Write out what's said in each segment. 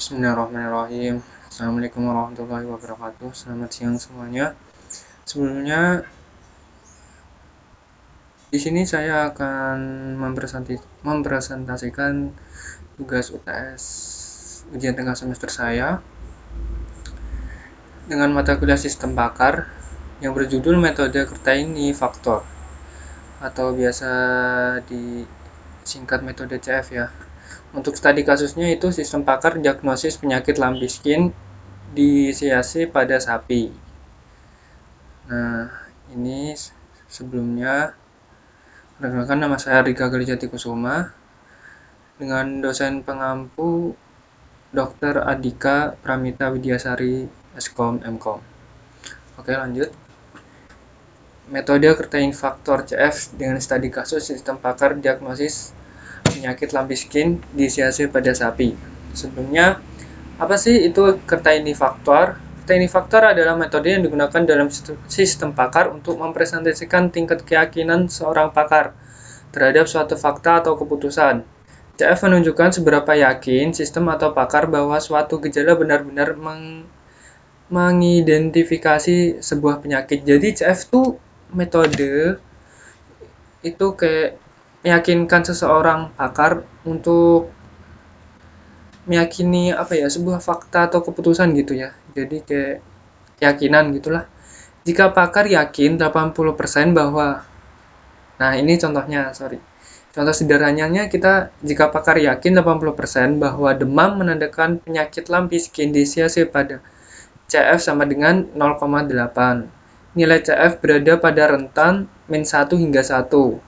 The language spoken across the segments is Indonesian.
Bismillahirrahmanirrahim. Assalamualaikum warahmatullahi wabarakatuh. Selamat siang semuanya. Sebelumnya di sini saya akan mempresentasikan tugas UTS ujian tengah semester saya dengan mata kuliah sistem pakar yang berjudul metode Kertaini faktor atau biasa disingkat metode CF ya. Untuk studi kasusnya itu sistem pakar diagnosis penyakit lampiskin di CAC pada sapi. Nah, ini sebelumnya perkenalkan, nama saya Rika Galijati Kusuma dengan dosen pengampu Dr. Adika Pramita Widyasari Skom Mkom. Oke, lanjut. Metode Kertaini faktor CF dengan studi kasus sistem pakar diagnosis penyakit lampiskin di CAC pada sapi. Sebelumnya, apa sih itu Kertaini faktor? Kertaini faktor adalah metode yang digunakan dalam sistem pakar untuk mempresentasikan tingkat keyakinan seorang pakar terhadap suatu fakta atau keputusan. CF menunjukkan seberapa yakin sistem atau pakar bahwa suatu gejala benar-benar mengidentifikasi sebuah penyakit. Jadi CF itu metode itu kayak meyakinkan seseorang pakar untuk meyakini sebuah fakta atau keputusan gitu ya. Jadi kayak keyakinan gitulah. Jika pakar yakin 80% bahwa ini contohnya, contoh sederhananya jika pakar yakin 80% bahwa demam menandakan penyakit lampiskin di CAC pada CF sama dengan 0,8. Nilai CF berada pada rentan -1 hingga 1.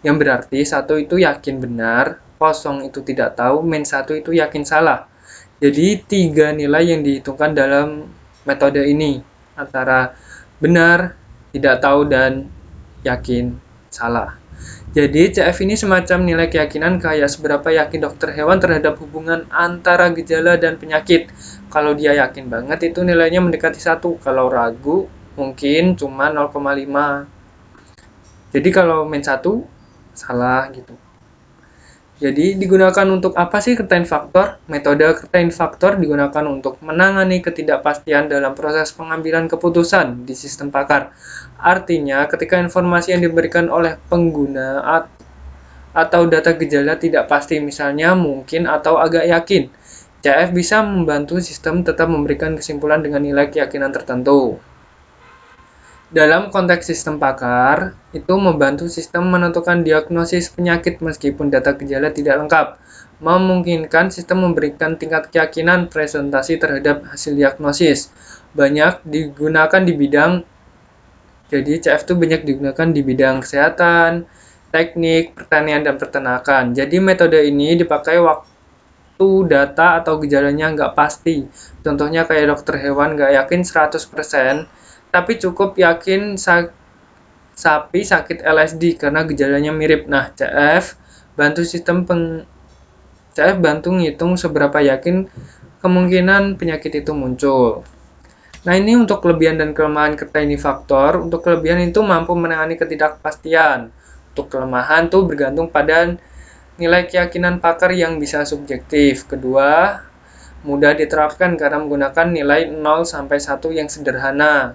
Yang berarti 1 itu yakin benar, 0 itu tidak tahu, -1 itu yakin salah. Jadi 3 nilai yang dihitungkan dalam metode ini antara benar, tidak tahu, dan yakin salah. Jadi CF ini semacam nilai keyakinan kayak seberapa yakin dokter hewan terhadap hubungan antara gejala dan penyakit. Kalau dia yakin banget itu nilainya mendekati 1. Kalau ragu mungkin cuma 0,5. Jadi kalau -1 salah gitu. Jadi digunakan untuk apa sih Kertaini faktor? Metode Kertaini faktor digunakan untuk menangani ketidakpastian dalam proses pengambilan keputusan di sistem pakar. Artinya, ketika informasi yang diberikan oleh pengguna atau data gejala tidak pasti, misalnya mungkin atau agak yakin, CF bisa membantu sistem tetap memberikan kesimpulan dengan nilai keyakinan tertentu. Dalam konteks sistem pakar, itu membantu sistem menentukan diagnosis penyakit meskipun data gejala tidak lengkap, memungkinkan sistem memberikan tingkat keyakinan presentasi terhadap hasil diagnosis. Banyak digunakan di bidang, jadi CF itu banyak digunakan di bidang kesehatan, teknik, pertanian, dan peternakan. Jadi metode ini dipakai waktu data atau gejalanya nggak pasti. Contohnya kayak dokter hewan nggak yakin 100%, tapi cukup yakin sapi sakit LSD karena gejalanya mirip. Nah, CF bantu ngitung seberapa yakin kemungkinan penyakit itu muncul. Nah, ini untuk kelebihan dan kelemahan Kertaini faktor. Untuk kelebihan itu mampu menangani ketidakpastian. Untuk kelemahan tuh bergantung pada nilai keyakinan pakar yang bisa subjektif. Kedua, mudah diterapkan karena menggunakan nilai 0 sampai 1 yang sederhana.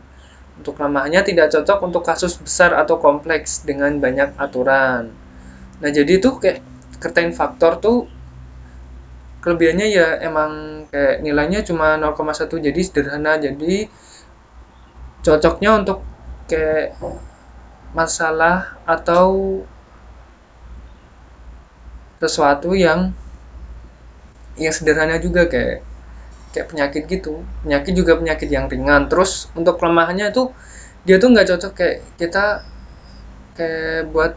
Untuk kelemahannya tidak cocok untuk kasus besar atau kompleks dengan banyak aturan. Nah, jadi tuh kayak Kertaini faktor tuh kelebihannya ya emang kayak nilainya cuma 0,1, jadi sederhana. Jadi cocoknya untuk kayak masalah atau sesuatu yang sederhana juga kayak penyakit gitu. Penyakit juga penyakit yang ringan. Terus untuk kelemahannya tuh dia tuh nggak cocok kayak kita kayak buat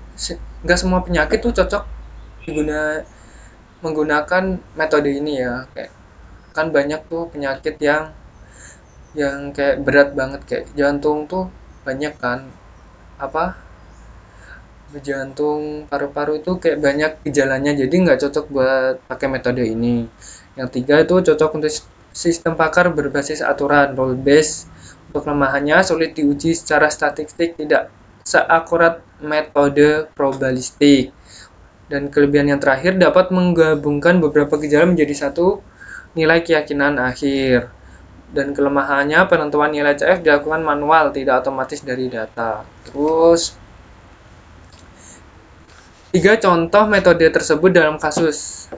nggak semua penyakit tuh cocok menggunakan metode ini ya. Kayak kan banyak tuh penyakit yang kayak berat banget kayak jantung tuh banyak kan jantung, paru-paru itu kayak banyak gejalanya, jadi nggak cocok buat pakai metode ini. Yang tiga itu cocok untuk sistem pakar berbasis aturan rule based. Untuk kelemahannya sulit diuji secara statistik, tidak seakurat metode probabilistik. Dan kelebihan yang terakhir dapat menggabungkan beberapa gejala menjadi satu nilai keyakinan akhir. Dan kelemahannya penentuan nilai CF dilakukan manual, tidak otomatis dari data. Terus 3 contoh metode tersebut dalam kasus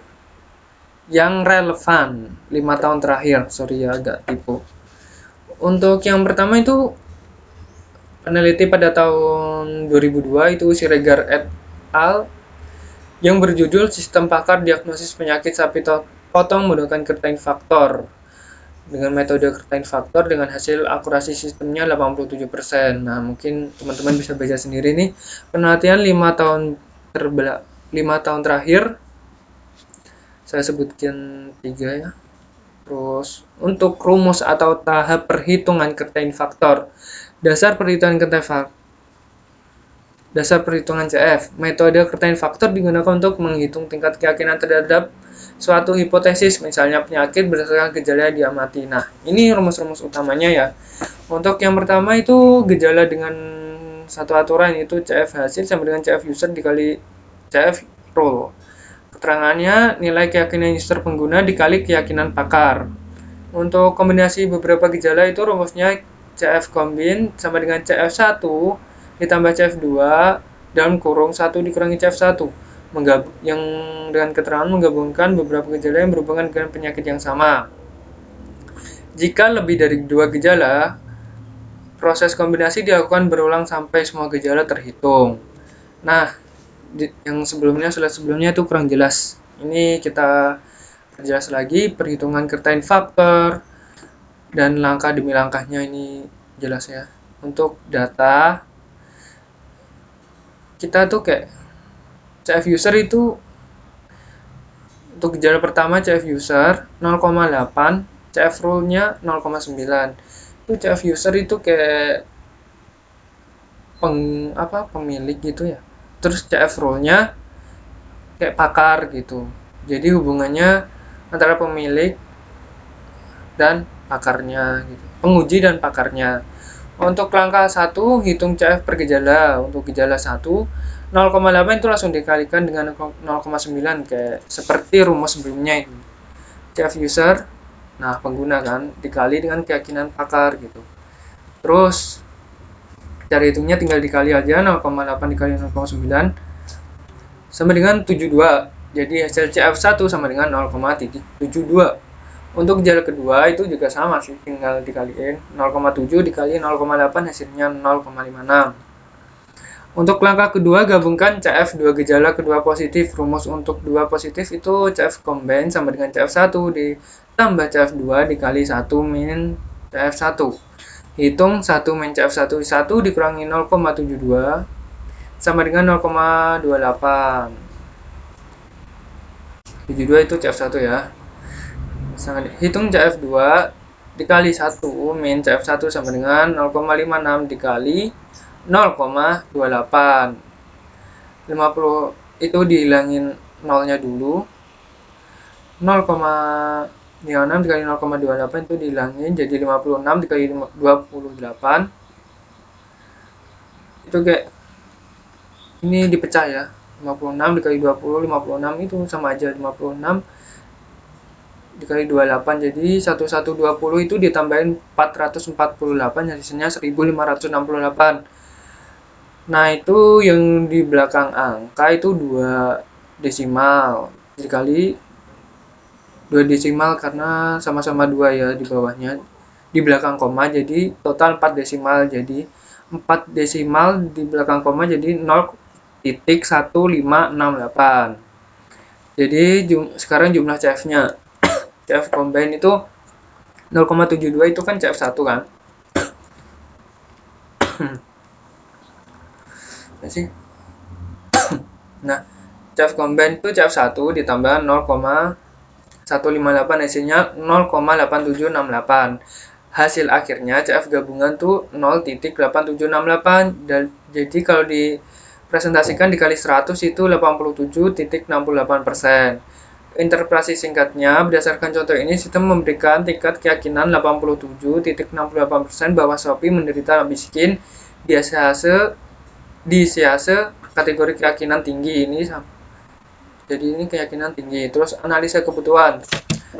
yang relevan 5 tahun terakhir. Sorry ya, agak tipu. Untuk yang pertama itu peneliti pada tahun 2002 itu Siregar et al. Yang berjudul Sistem Pakar Diagnosis Penyakit Sapi Potong Menggunakan Certain Factor dengan metode certain factor dengan hasil akurasi sistemnya 87%. Nah, mungkin teman-teman bisa baca sendiri nih. Penelitian 5 tahun 5 tahun terakhir saya sebutkan 3 ya. Terus untuk rumus atau tahap perhitungan certain factor. Dasar perhitungan CF. Metode certain factor digunakan untuk menghitung tingkat keyakinan terhadap suatu hipotesis, misalnya penyakit berdasarkan gejala yang diamati. Nah, ini rumus-rumus utamanya ya. Untuk yang pertama itu gejala dengan satu aturan, itu CF hasil sama dengan CF user dikali CF rule. Keterangannya nilai keyakinan user pengguna dikali keyakinan pakar. Untuk kombinasi beberapa gejala itu rumusnya CF combine sama dengan CF1 ditambah CF2 dalam kurung 1 dikurangi CF1 yang dengan keterangan menggabungkan beberapa gejala yang berhubungan dengan penyakit yang sama. Jika lebih dari 2 gejala, proses kombinasi dilakukan berulang sampai semua gejala terhitung. Nah, yang slide sebelumnya itu kurang jelas. Ini kita perjelas lagi perhitungan certain factor dan langkah demi langkahnya ini jelas ya. Untuk data kita tuh kayak CF user itu untuk gejala pertama CF user 0,8, CF rule-nya 0,9. Itu CF user itu kayak pemilik gitu ya. Terus CF rule-nya kayak pakar gitu. Jadi hubungannya antara pemilik dan pakarnya gitu. Penguji dan pakarnya. Untuk langkah 1 hitung CF per gejala. Untuk gejala 1 0,8 itu langsung dikalikan dengan 0,9 kayak seperti rumus sebelumnya itu. CF user, nah pengguna kan, dikali dengan keyakinan pakar gitu. Terus cara hitungnya tinggal dikali aja 0,8 dikali 0,9 sama dengan 72. Jadi hasil CF1 sama dengan 0,72. Untuk gejala kedua itu juga sama sih, tinggal dikaliin 0,7 dikali 0,8 hasilnya 0,56. Untuk langkah kedua gabungkan CF dua gejala kedua positif. Rumus untuk dua positif itu CF combine sama dengan CF1 ditambah CF2 dikali 1 min CF1. Hitung 1 min CF1 1 dikurangi 0,72 sama dengan 0,28. 72 itu CF1 ya. Hitung CF2 dikali 1 min CF1 sama dengan 0,56 dikali 0,28. 50 itu dihilangin nolnya dulu. 0,56 dikali 0,28 itu dihilangin jadi 56 dikali 28. Itu kayak ini dipecah ya. 56 dikali 20, 56 itu sama aja 56 dikali 28, jadi 1120 itu ditambahin 448 hasilnya 1568. Nah itu yang di belakang angka itu 2 desimal dikali 2 desimal karena sama-sama 2 ya di bawahnya, di belakang koma jadi total 4 desimal, jadi 4 desimal di belakang koma jadi 0,1568. Jadi sekarang jumlah CF-nya CF combine itu 0,72 itu kan CF1 kan. Nah, CF combine itu CF1 ditambah 0,158 hasilnya 0,8768. Hasil akhirnya CF gabungan tuh 0,8768 dan jadi kalau dipresentasikan dikali 100 itu 87,68%. Interpretasi singkatnya, berdasarkan contoh ini, sistem memberikan tingkat keyakinan 87,68% bahwa Shopee menderita miskin di siase kategori keyakinan tinggi ini. Jadi ini keyakinan tinggi. Terus analisa kebutuhan.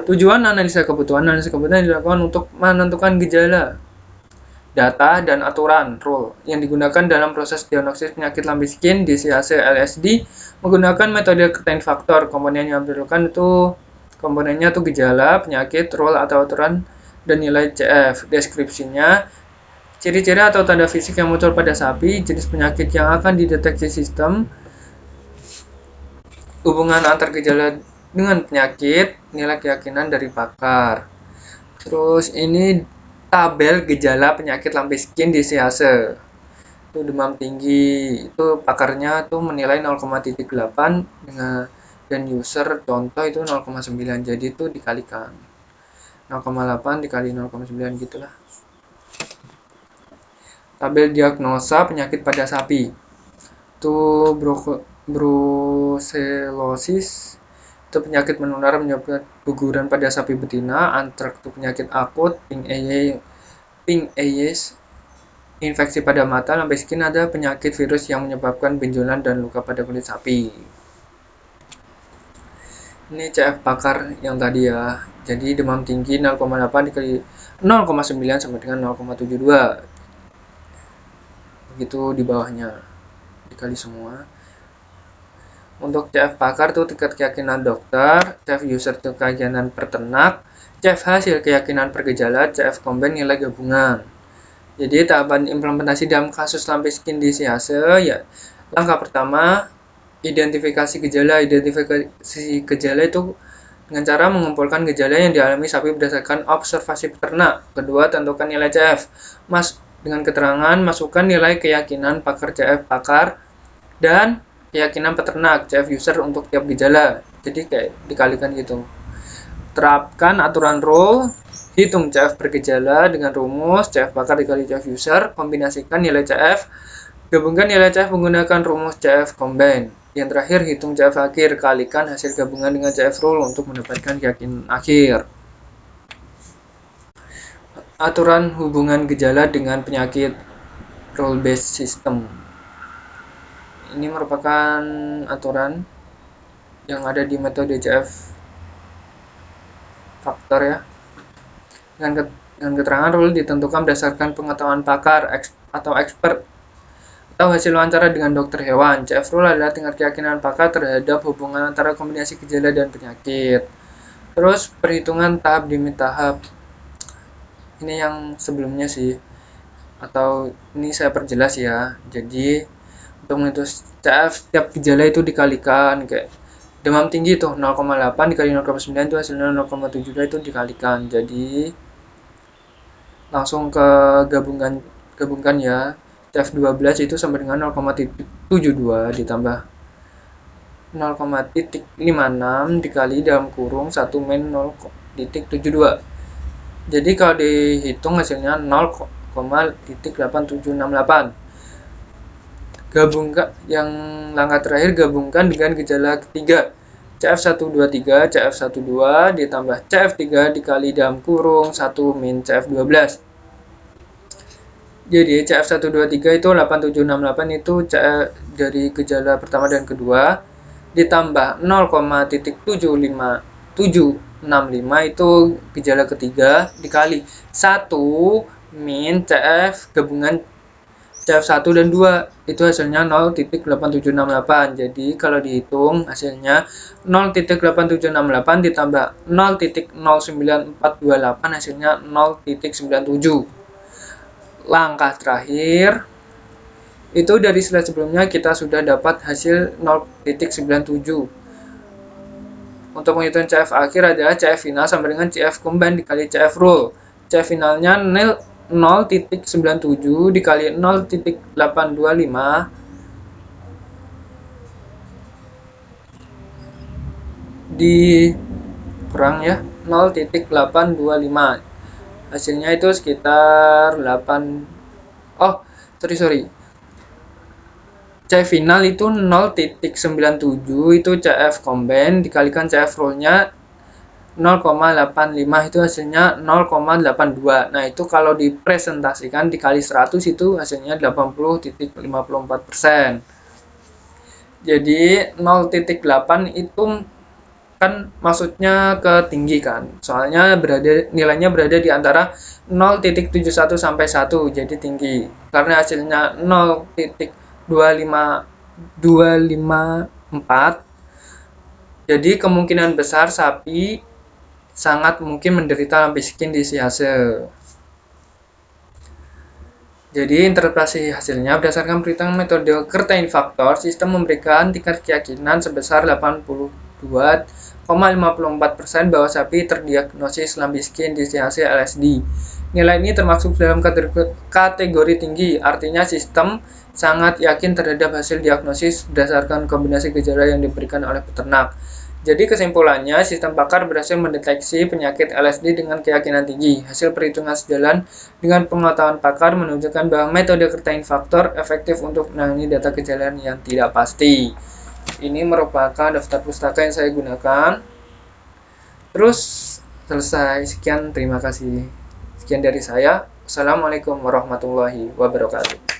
Tujuan analisa kebutuhan dilakukan untuk menentukan gejala, data, dan aturan rule yang digunakan dalam proses diagnosis penyakit lambe skin DCAC LSD menggunakan metode certain faktor. Komponen yang diperlukan itu komponennya itu gejala, penyakit, rule atau aturan, dan nilai CF. Deskripsinya, ciri-ciri atau tanda fisik yang muncul pada sapi, jenis penyakit yang akan dideteksi sistem, hubungan antar gejala dengan penyakit, nilai keyakinan dari pakar. Terus ini tabel gejala penyakit lambe skin DCAC. Itu demam tinggi, itu pakarnya tuh menilai 0,8 dengan dan user contoh itu 0,9. Jadi itu dikalikan 0,8 dikali 0,9 gitulah. Tabel diagnosa penyakit pada sapi. Itu brucellosis itu penyakit menular menyebabkan guguran pada sapi betina, antraks itu penyakit akut, pink eyes infeksi pada mata, lambe skin ada penyakit virus yang menyebabkan benjolan dan luka pada kulit sapi. Ini CF pakar yang tadi ya. Jadi demam tinggi 0,8 dikali 0,9 sama dengan 0,72. Begitu di bawahnya. Dikali semua. Untuk CF pakar itu tingkat keyakinan dokter, CF user itu keyakinan peternak, CF hasil keyakinan per gejala, CF combine nilai gabungan. Jadi tahapan implementasi dalam kasus lambe skin DCAC ya. Langkah pertama, identifikasi gejala. Identifikasi gejala itu dengan cara mengumpulkan gejala yang dialami sapi berdasarkan observasi peternak. Kedua, tentukan nilai CF. Dengan keterangan, masukkan nilai keyakinan pakar CF pakar dan keyakinan peternak CF user untuk tiap gejala. Jadi kayak dikalikan gitu. Terapkan aturan rule, hitung CF per gejala dengan rumus CF pakar dikali CF user, kombinasikan nilai CF, gabungkan nilai CF menggunakan rumus CF combine. Yang terakhir, hitung CF akhir, kalikan hasil gabungan dengan CF rule untuk mendapatkan keyakinan akhir. Aturan hubungan gejala dengan penyakit rule based system. Ini merupakan aturan yang ada di metode CF faktor ya. Dengan keterangan rule ditentukan berdasarkan pengetahuan pakar atau expert atau hasil wawancara dengan dokter hewan. CF rule adalah tingkat keyakinan pakar terhadap hubungan antara kombinasi gejala dan penyakit. Terus perhitungan tahap demi tahap. Ini yang sebelumnya sih. Atau ini saya perjelas ya. Jadi untuk menghitung CF setiap gejala itu dikalikan kayak demam tinggi tuh 0,8 dikali 0,9 itu hasilnya 0,7 itu dikalikan. Jadi langsung ke gabungkan ya. CF12 itu sama dengan 0,72 ditambah 0,56 dikali dalam kurung 1 min 0,72. Jadi kalau dihitung hasilnya 0,8768. Gabungkan yang langkah terakhir, gabungkan dengan gejala ketiga. CF123, CF12 ditambah CF3 dikali dalam kurung 1 min CF12. Jadi CF123 itu 8768 itu CF dari gejala pertama dan kedua ditambah 0,75765 itu gejala ketiga dikali 1 min CF gabungan CF1 dan 2 itu hasilnya 0,8768. Jadi kalau dihitung hasilnya 0,8768 ditambah 0,09428 hasilnya 0,97. Langkah terakhir itu dari slide sebelumnya kita sudah dapat hasil 0,97. Untuk menghitung CF akhir adalah CF final sama dengan CF combine dikali CF rule. CF finalnya 0,97 dikali 0,825 dikurang ya 0,825. Hasilnya itu sekitar 8. Sorry. CF final itu 0,97 itu CF combine dikalikan CF rule-nya 0,85 itu hasilnya 0,82. Nah, itu kalau dipresentasikan dikali 100 itu hasilnya 80,54%. Jadi 0,8 itu kan maksudnya ke tinggi kan, soalnya nilainya berada di antara 0,71 sampai 1, jadi tinggi. Karena hasilnya 0,254, jadi kemungkinan besar sapi sangat mungkin menderita miskin di si hasil. Jadi, interpretasi hasilnya berdasarkan perhitungan metode Kertain faktor, sistem memberikan tingkat keyakinan sebesar 82,54% bahwa sapi terdiagnosis miskin di hasil LSD. Nilai ini termasuk dalam kategori tinggi, artinya sistem sangat yakin terhadap hasil diagnosis berdasarkan kombinasi gejala yang diberikan oleh peternak. Jadi kesimpulannya, sistem pakar berhasil mendeteksi penyakit LSD dengan keyakinan tinggi. Hasil perhitungan sejalan dengan pengetahuan pakar menunjukkan bahwa metode Kertain faktor efektif untuk menangani data gejala yang tidak pasti. Ini merupakan daftar pustaka yang saya gunakan. Terus selesai. Sekian, terima kasih. Sekian dari saya. Assalamualaikum warahmatullahi wabarakatuh.